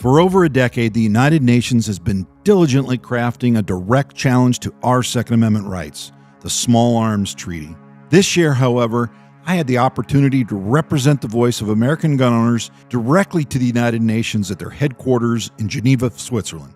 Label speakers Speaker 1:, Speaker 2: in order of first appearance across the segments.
Speaker 1: For over a decade, the United Nations has been diligently crafting a direct challenge to our Second Amendment rights, the Small Arms Treaty. This year, however, I had the opportunity to represent the voice of American gun owners directly to the United Nations at their headquarters in Geneva, Switzerland.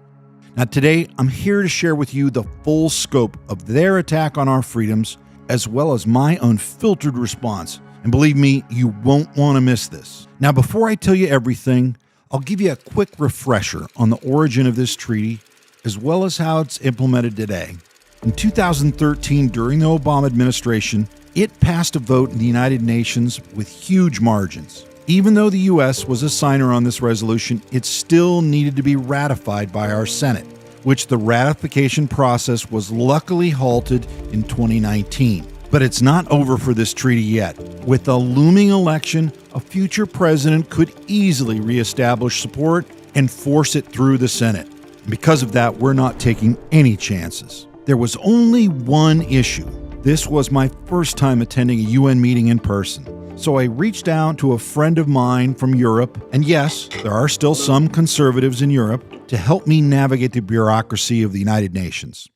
Speaker 1: Now today, I'm here to share with you the full scope of their attack on our freedoms, as well as my unfiltered response. And believe me, you won't want to miss this. Now, before I tell you everything, I'll give you a quick refresher on the origin of this treaty, as well as how it's implemented today. In 2013, during the Obama administration, it passed a vote in the United Nations with huge margins. Even though the U.S. was a signer on this resolution, it still needed to be ratified by our Senate, which the ratification process was luckily halted in 2019. But it's not over for this treaty yet. With a looming election, a future president could easily reestablish support and force it through the Senate. Because of that, we're not taking any chances. There was only one issue. This was my first time attending a UN meeting in person. So I reached out to a friend of mine from Europe, and yes, there are still some conservatives in Europe, to help me navigate the bureaucracy of the United Nations.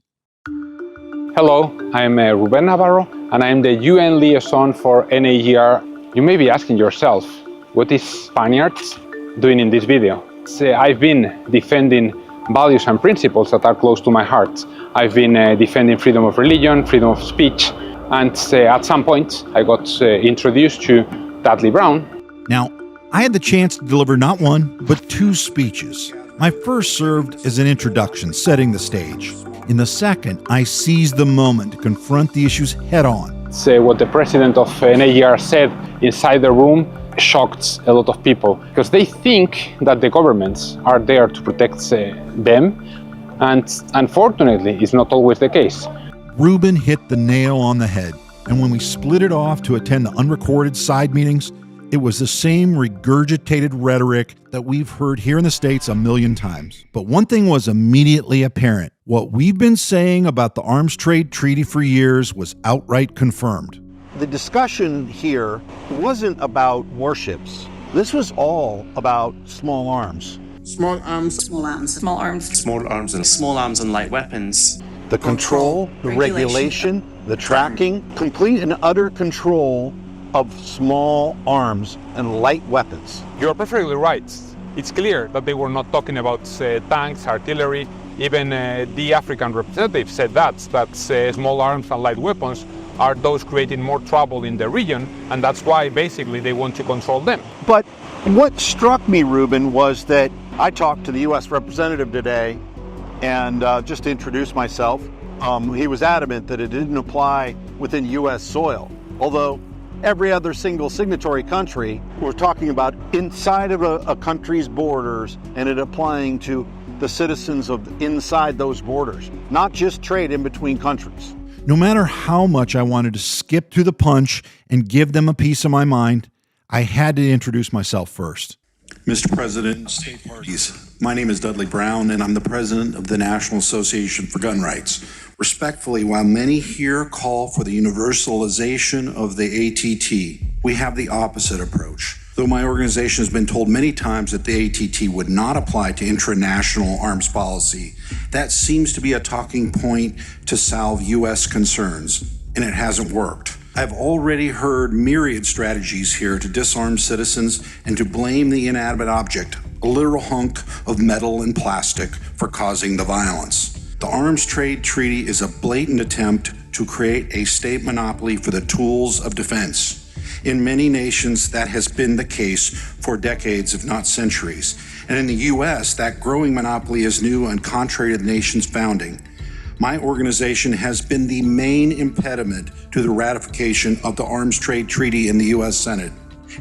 Speaker 2: Hello, I'm Ruben Navarro, and I'm the UN Liaison for NAGR. You may be asking yourself, what is Spaniards doing in this video? I've been defending values and principles that are close to my heart. I've been defending freedom of religion, freedom of speech, and at some point I got introduced to Dudley Brown.
Speaker 1: Now, I had the chance to deliver not one, but two speeches. My first served as an introduction, setting the stage. In the second, I seized the moment to confront the issues head-on.
Speaker 2: What the president of NAGR said inside the room shocked a lot of people, because they think that the governments are there to protect them, and unfortunately, it's not always the case.
Speaker 1: Ruben hit the nail on the head, and when we split it off to attend the unrecorded side meetings, it was the same regurgitated rhetoric that we've heard here in the States a million times. But one thing was immediately apparent. What we've been saying about the arms trade treaty for years was outright confirmed.
Speaker 3: The discussion here wasn't about warships. This was all about small arms.
Speaker 4: Small arms.
Speaker 5: Small arms. Small arms.
Speaker 4: Small arms and
Speaker 6: small arms and light weapons.
Speaker 3: The control, the regulation, the tracking, complete and utter control of small arms and light weapons.
Speaker 2: You're perfectly right. It's clear that they were not talking about tanks, artillery. Even the African representative said that small arms and light weapons are those creating more trouble in the region, and that's why basically they want to control them.
Speaker 3: But what struck me, Ruben, was that I talked to the U.S. representative today, and just to introduce myself, he was adamant that it didn't apply within U.S. soil, although every other single signatory country, we're talking about inside of a country's borders and it applying to the citizens of inside those borders, not just trade in between countries.
Speaker 1: No matter how much I wanted to skip through the punch and give them a piece of my mind, I had to introduce myself first.
Speaker 7: Mr. President, state parties, my name is Dudley Brown, and I'm the president of the National Association for Gun Rights. Respectfully, while many here call for the universalization of the ATT, we have the opposite approach. Though my organization has been told many times that the ATT would not apply to intranational arms policy, that seems to be a talking point to salve U.S. concerns, and it hasn't worked. I've already heard myriad strategies here to disarm citizens and to blame the inanimate object, a literal hunk of metal and plastic, for causing the violence. The Arms Trade Treaty is a blatant attempt to create a state monopoly for the tools of defense. In many nations, that has been the case for decades, if not centuries. And in the U.S., that growing monopoly is new and contrary to the nation's founding. My organization has been the main impediment to the ratification of the Arms Trade Treaty in the U.S. Senate,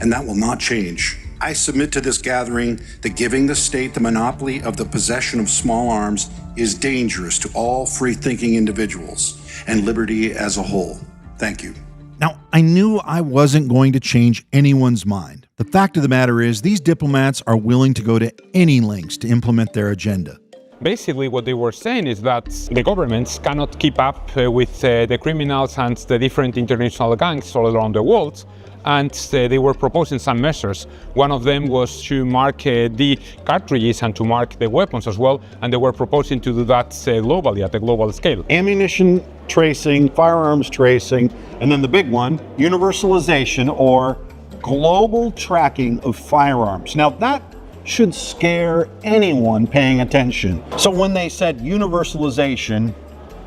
Speaker 7: and that will not change. I submit to this gathering that giving the state the monopoly of the possession of small arms is dangerous to all free-thinking individuals and liberty as a whole. Thank you.
Speaker 1: Now, I knew I wasn't going to change anyone's mind. The fact of the matter is, these diplomats are willing to go to any lengths to implement their agenda.
Speaker 2: Basically, what they were saying is that the governments cannot keep up with the criminals and the different international gangs all around the world, and they were proposing some measures. One of them was to mark the cartridges and to mark the weapons as well, and they were proposing to do that globally, at a global scale.
Speaker 3: Ammunition tracing, firearms tracing, and then the big one, universalization or global tracking of firearms. Now that should scare anyone paying attention. So when they said universalization,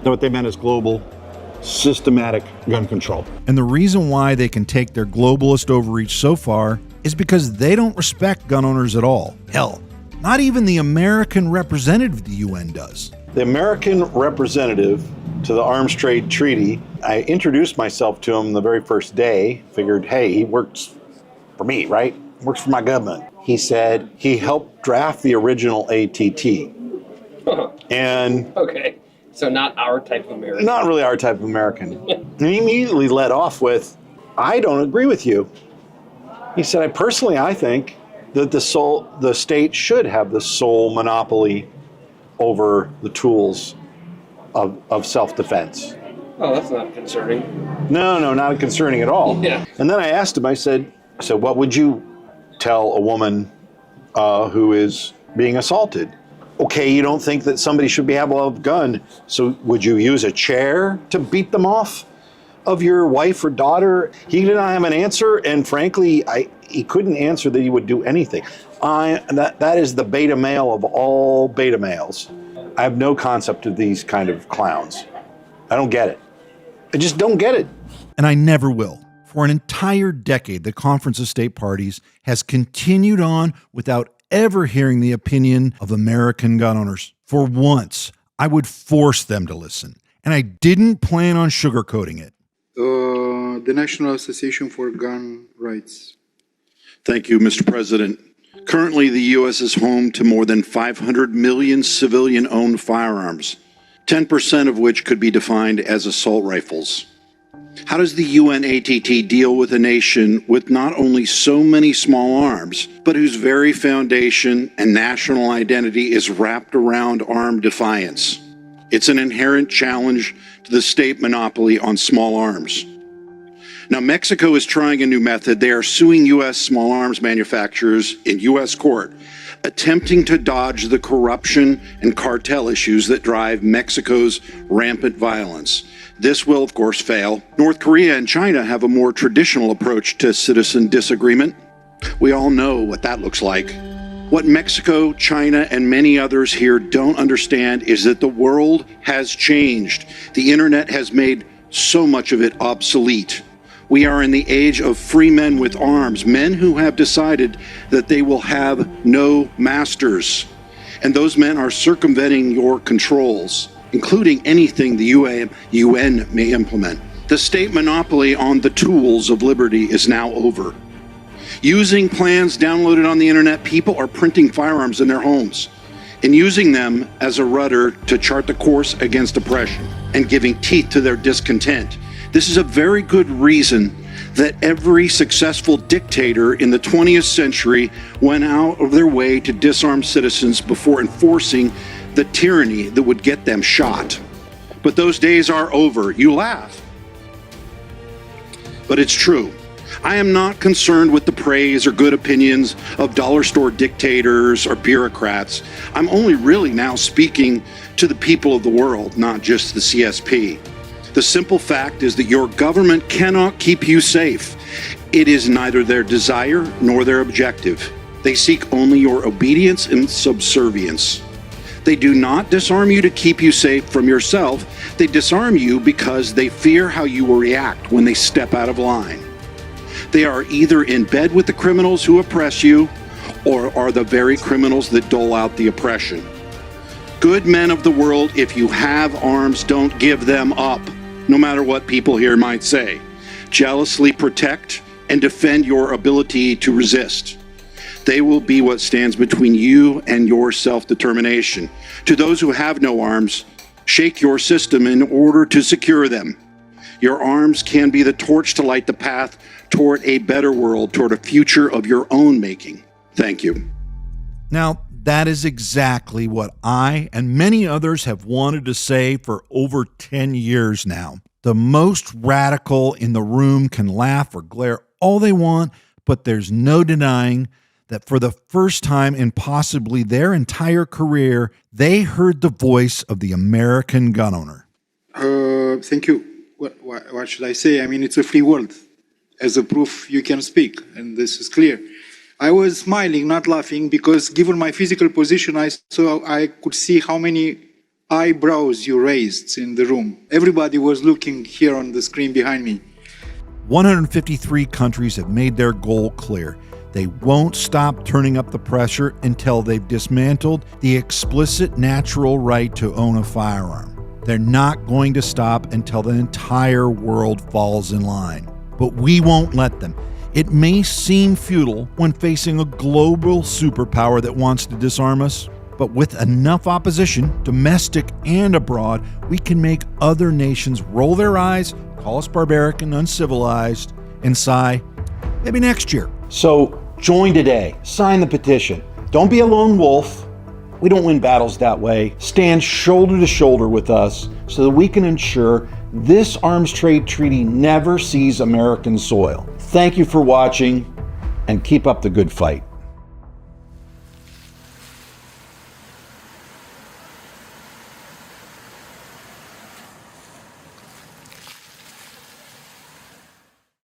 Speaker 3: what they meant is global systematic gun control.
Speaker 1: And the reason why they can take their globalist overreach so far is because they don't respect gun owners at all. Hell, not even the American representative of the UN does.
Speaker 3: The American representative to the Arms Trade Treaty, I introduced myself to him the very first day, figured, hey, he works for me, right? Works for my government. He said he helped draft the original ATT. And
Speaker 4: okay, so not our type of American.
Speaker 3: Not really our type of American. And he immediately led off with, I don't agree with you. He said, I think that the state should have the sole monopoly over the tools of self-defense.
Speaker 4: Oh, that's not concerning.
Speaker 3: No, not concerning at all.
Speaker 4: Yeah.
Speaker 3: And then I asked him, I said, what would you tell a woman who is being assaulted? Okay, you don't think that somebody should have a gun, so would you use a chair to beat them off of your wife or daughter? He did not have an answer, and frankly, he couldn't answer that he would do anything. That is the beta male of all beta males. I have no concept of these kind of clowns. I don't get it. I just don't get it.
Speaker 1: And I never will. For an entire decade, the Conference of State Parties has continued on without ever hearing the opinion of American gun owners. For once, I would force them to listen, and I didn't plan on sugarcoating it.
Speaker 5: The National Association for Gun Rights.
Speaker 7: Thank you, Mr. President. Currently, the U.S. is home to more than 500 million civilian-owned firearms, 10% of which could be defined as assault rifles. How does the UN ATT deal with a nation with not only so many small arms, but whose very foundation and national identity is wrapped around armed defiance? It's an inherent challenge to the state monopoly on small arms. Now, Mexico is trying a new method. They are suing U.S. small arms manufacturers in U.S. court, attempting to dodge the corruption and cartel issues that drive Mexico's rampant violence. This will, of course, fail. North Korea and China have a more traditional approach to citizen disagreement. We all know what that looks like. What Mexico, China, and many others here don't understand is that the world has changed. The internet has made so much of it obsolete. We are in the age of free men with arms, men who have decided that they will have no masters. And those men are circumventing your controls, including anything the UN may implement. The state monopoly on the tools of liberty is now over. Using plans downloaded on the internet, people are printing firearms in their homes and using them as a rudder to chart the course against oppression and giving teeth to their discontent. This is a very good reason that every successful dictator in the 20th century went out of their way to disarm citizens before enforcing the tyranny that would get them shot. But those days are over. You laugh. But it's true. I am not concerned with the praise or good opinions of dollar store dictators or bureaucrats. I'm only really now speaking to the people of the world, not just the CSP. The simple fact is that your government cannot keep you safe. It is neither their desire nor their objective. They seek only your obedience and subservience. They do not disarm you to keep you safe from yourself. They disarm you because they fear how you will react when they step out of line. They are either in bed with the criminals who oppress you or are the very criminals that dole out the oppression. Good men of the world, if you have arms, don't give them up, no matter what people here might say. Jealously protect and defend your ability to resist. They will be what stands between you and your self-determination. To those who have no arms, shake your system in order to secure them. Your arms can be the torch to light the path toward a better world, toward a future of your own making. Thank you.
Speaker 1: Now, That is exactly what I and many others have wanted to say for over 10 years now. The most radical in the room can laugh or glare all they want, but there's no denying that for the first time in possibly their entire career, they heard the voice of the American gun owner.
Speaker 5: Thank you. What should I say? I mean, it's a free world. As a proof, you can speak, and this is clear. I was smiling, not laughing, because given my physical position, I could see how many eyebrows you raised in the room. Everybody was looking here on the screen behind me.
Speaker 1: 153 countries have made their goal clear. They won't stop turning up the pressure until they've dismantled the explicit natural right to own a firearm. They're not going to stop until the entire world falls in line. But we won't let them. It may seem futile when facing a global superpower that wants to disarm us, but with enough opposition, domestic and abroad, we can make other nations roll their eyes, call us barbaric and uncivilized, and sigh, maybe next year.
Speaker 6: So join today. Sign the petition. Don't be a lone wolf. We don't win battles that way. Stand shoulder to shoulder with us so that we can ensure this arms trade treaty never sees American soil. Thank you for watching, and keep up the good fight.